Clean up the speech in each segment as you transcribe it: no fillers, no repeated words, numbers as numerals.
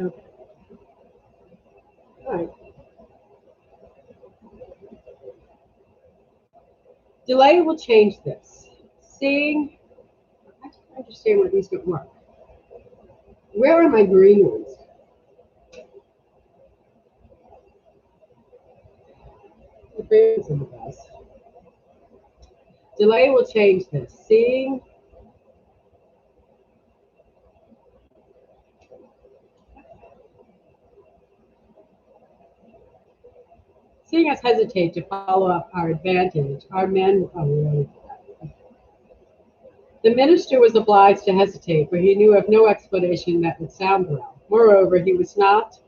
Okay. All right. Delay will change this. Seeing, I don't understand why these don't work. Where are my green ones? The green ones are the best. Delay will change this. Seeing us hesitate to follow up our advantage, our men. Oh, really? The minister was obliged to hesitate, for he knew of no explanation that would sound well. Moreover, he was not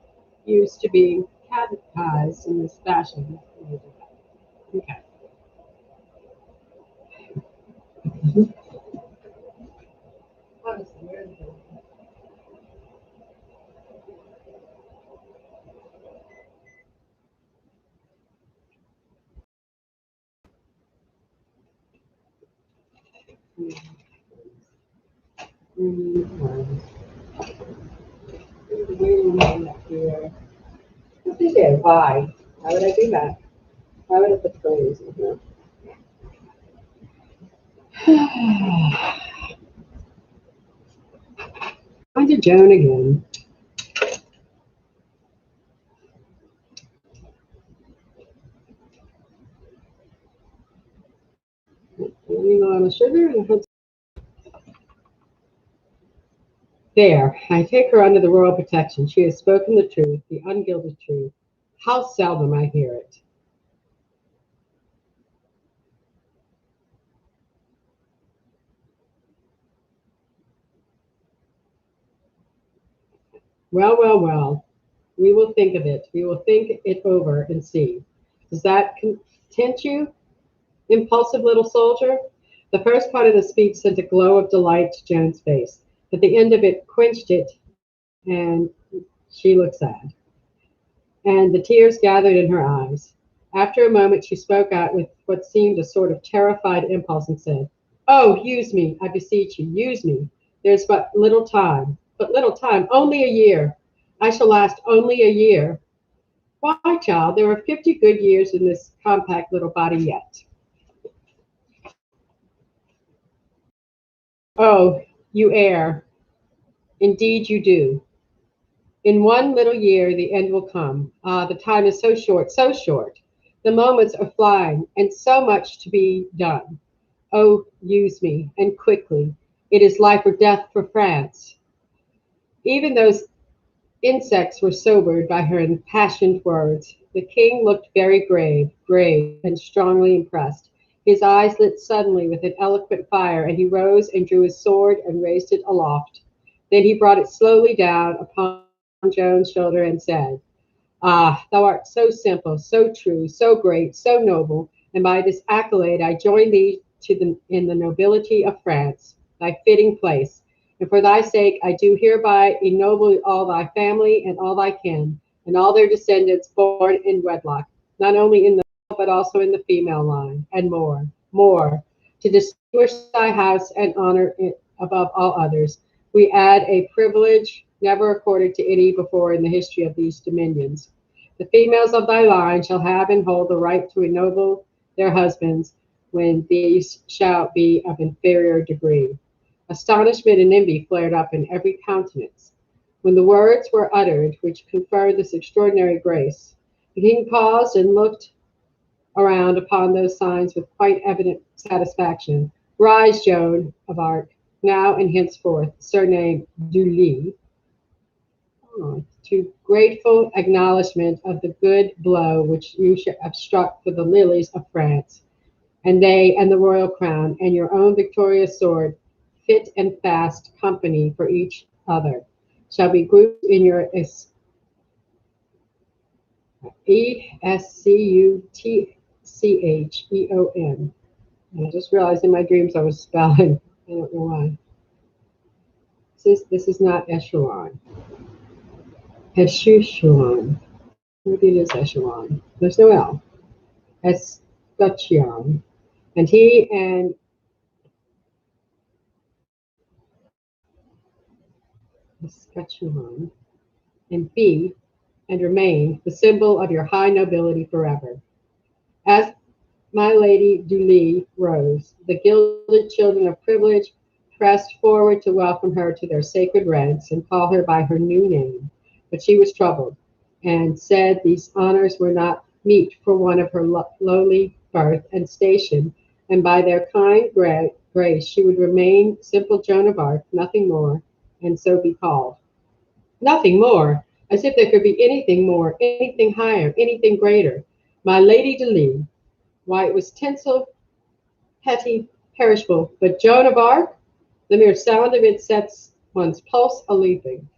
used to being catechized in this fashion. Okay. What did it? Why? Why would I do that? Why would I put phrase in here? On to Joan again. Putting a lot of sugar. There, I take her under the royal protection. She has spoken the truth, the ungilded truth. How seldom I hear it. Well, well, well. We will think of it. We will think it over and see. Does that content you, impulsive little soldier? The first part of the speech sent a glow of delight to Joan's face, but the end of it quenched it, and she looked sad. And the tears gathered in her eyes. After a moment, she spoke out with what seemed a sort of terrified impulse and said, "Oh, use me, I beseech you, use me. There's but little time, only a year. I shall last only a year. Why, child, there are 50 good years in this compact little body yet." Oh, you err. Indeed, you do. In one little year, the end will come. Ah, the time is so short, so short. The moments are flying, and so much to be done. Oh, use me, and quickly. It is life or death for France. Even those insects were sobered by her impassioned words. The king looked very grave, grave, and strongly impressed. His eyes lit suddenly with an eloquent fire, and he rose and drew his sword and raised it aloft. Then he brought it slowly down upon Joan's shoulder and said, "Ah, thou art so simple, so true, so great, so noble, and by this accolade I join thee in the nobility of France, thy fitting place. And for thy sake I do hereby ennoble all thy family and all thy kin, and all their descendants born in wedlock, not only in the male but also in the female line, and more, more, to distinguish thy house and honor it above all others. We add a privilege never accorded to any before in the history of these dominions. The females of thy line shall have and hold the right to ennoble their husbands when these shall be of inferior degree." Astonishment and envy flared up in every countenance. When the words were uttered which conferred this extraordinary grace, the king paused and looked around upon those signs with quite evident satisfaction. "Rise, Joan of Arc, now and henceforth, surname Du Lis, to grateful acknowledgment of the good blow which you have struck for the lilies of France, and they and the royal crown, and your own victorious sword, fit and fast company for each other, shall be grouped in your Escutcheon. I just realized in my dreams I was spelling. I don't know why. This is not echelon. Escutcheon. Maybe it is echelon. There's no L. Escutcheon. And he and Escutcheon. and be and remain the symbol of your high nobility forever. As my Lady Julie rose, the gilded children of privilege pressed forward to welcome her to their sacred ranks and call her by her new name. But she was troubled and said these honors were not meet for one of her lowly birth and station, and by their kind grace she would remain simple Joan of Arc, nothing more, and so be called. Nothing more, as if there could be anything more, anything higher, anything greater. My Lady Julie, why it was tinsel, petty, perishable, but Joan of Arc, the mere sound of it sets one's pulse a leaping.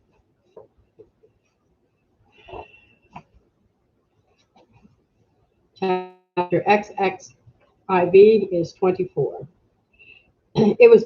Chapter XXIV is 24. It was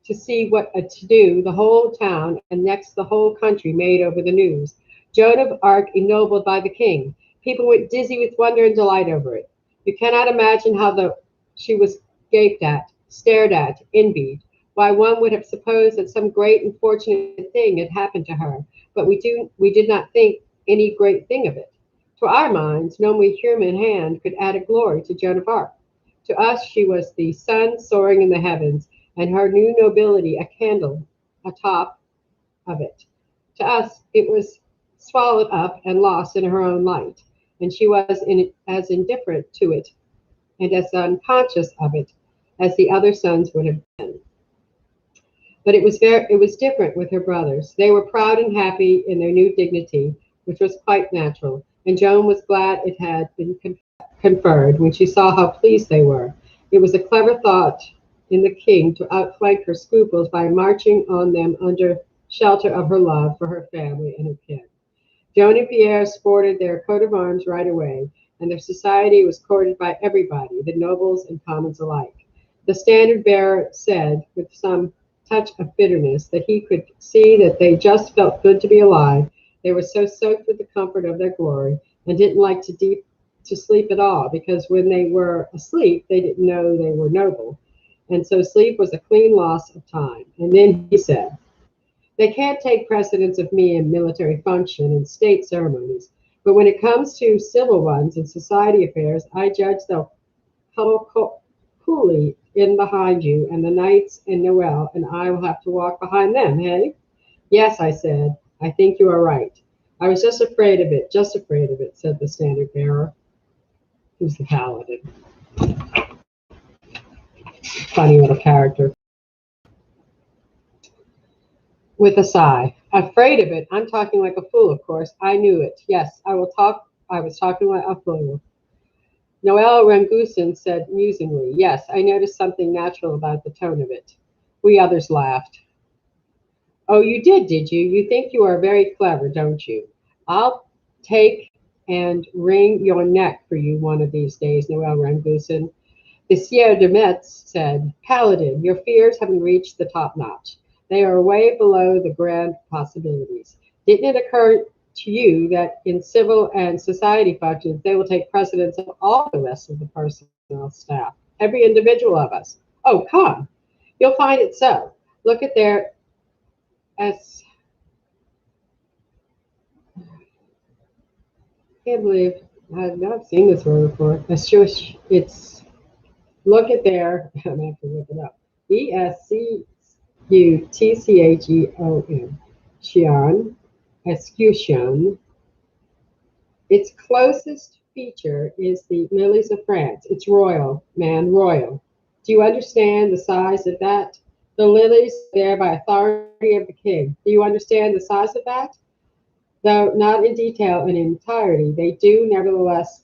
to see what a to do the whole town and next the whole country made over the news. Joan of Arc ennobled by the king. People went dizzy with wonder and delight over it. You cannot imagine how she was gaped at, stared at, envied. Why one would have supposed that some great and fortunate thing had happened to her, but we did not think any great thing of it. To our minds, no more human hand could add a glory to Joan of Arc. To us, she was the sun soaring in the heavens, and her new nobility a candle atop of it. To us, it was swallowed up and lost in her own light, and she was as indifferent to it and as unconscious of it as the other sons would have been. But it was different with her brothers. They were proud and happy in their new dignity, which was quite natural, and Joan was glad it had been conferred when she saw how pleased they were. It was a clever thought in the king to outflank her scruples by marching on them under shelter of her love for her family and her kin. Joan and Pierre sported their coat of arms right away, and their society was courted by everybody, the nobles and commons alike. The standard bearer said, with some touch of bitterness, that he could see that they just felt good to be alive. They were so soaked with the comfort of their glory, and didn't like to sleep at all, because when they were asleep, they didn't know they were noble. And so sleep was a clean loss of time. And then he said, they can't take precedence of me in military function and state ceremonies, but when it comes to civil ones and society affairs, I judge they'll coolly in behind you and the knights and Noel, and I will have to walk behind them, hey? Yes, I said, I think you are right. I was just afraid of it, said the standard bearer, who's the paladin. Funny little character. With a sigh. Afraid of it. I'm talking like a fool, of course. I knew it. Yes, I was talking like a fool. Noel Rangusen said musingly, yes, I noticed something natural about the tone of it. We others laughed. Oh, you did you? You think you are very clever, don't you? I'll take and wring your neck for you one of these days, Noel Rangusen. The Sieur de Metz said, Paladin, your fears haven't reached the top notch. They are way below the grand possibilities. Didn't it occur to you that in civil and society functions, they will take precedence of all the rest of the personnel staff, every individual of us? Oh, come. You'll find it so. Look at their as I can't believe I've not seen this word before. It's look at their I'm gonna have to look it up. Escutcheon. Xion. Escutcheon. Its closest feature is the lilies of France. It's royal, man, royal. Do you understand the size of that? The lilies are there by authority of the king. Do you understand the size of that? Though not in detail and in entirety, they do nevertheless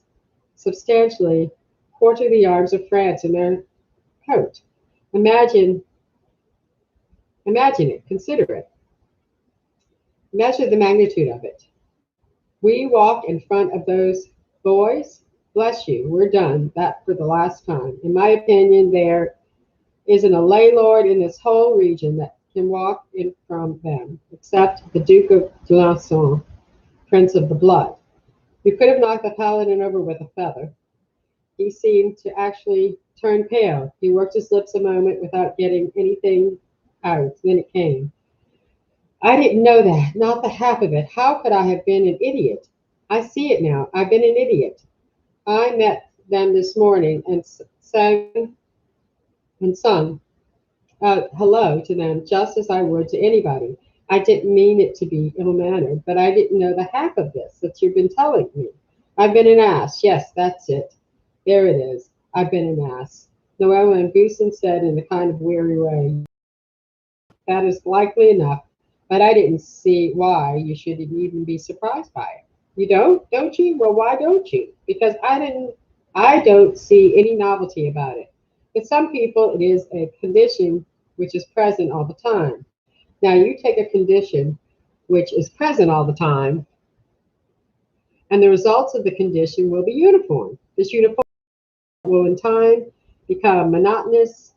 substantially quarter the arms of France in their coat. Imagine, imagine it, consider it. Measure the magnitude of it. We walk in front of those boys. Bless you, we're done. That for the last time. In my opinion, there isn't a lay lord in this whole region that can walk in from them, except the Duke of Alençon, Prince of the Blood. You could have knocked the paladin over with a feather. He seemed to actually turn pale. He worked his lips a moment without getting anything out. Then it came. I didn't know that, not the half of it. How could I have been an idiot? I see it now. I've been an idiot. I met them this morning and sang and sung hello to them just as I would to anybody. I didn't mean it to be ill mannered, but I didn't know the half of this that you've been telling me. I've been an ass. Yes, that's it. There it is. I've been an ass. Noella and Goosen said in a kind of weary way, that is likely enough, but I didn't see why you should even be surprised by it. You don't you? Well, why don't you? Because I don't see any novelty about it. With some people, it is a condition which is present all the time. Now, you take a condition which is present all the time, and the results of the condition will be uniform. This uniform will, in time, become monotonousness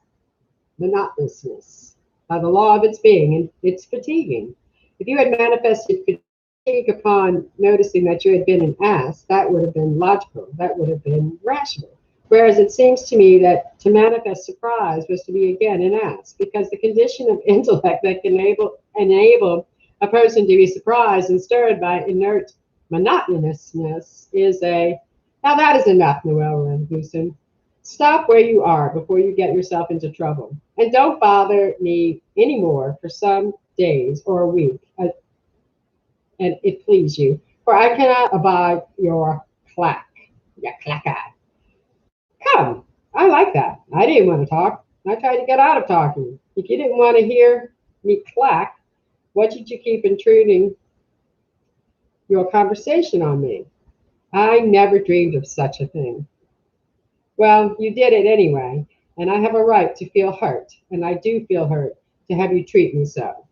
by the law of its being, and it's fatiguing. If you had manifested fatigue upon noticing that you had been an ass, that would have been logical, that would have been rational. Whereas it seems to me that to manifest surprise was to be again an ass, because the condition of intellect that can enable a person to be surprised and stirred by inert monotonousness is a. Now that is enough, Noel Rangusen. Stop where you are before you get yourself into trouble. And don't bother me anymore for some days or a week, and it please you, for I cannot abide your clack. Come, I like that. I didn't want to talk. I tried to get out of talking. If you didn't want to hear me clack, what did you keep intruding your conversation on me? I never dreamed of such a thing. Well, you did it anyway, and I have a right to feel hurt, and I do feel hurt to have you treat me so.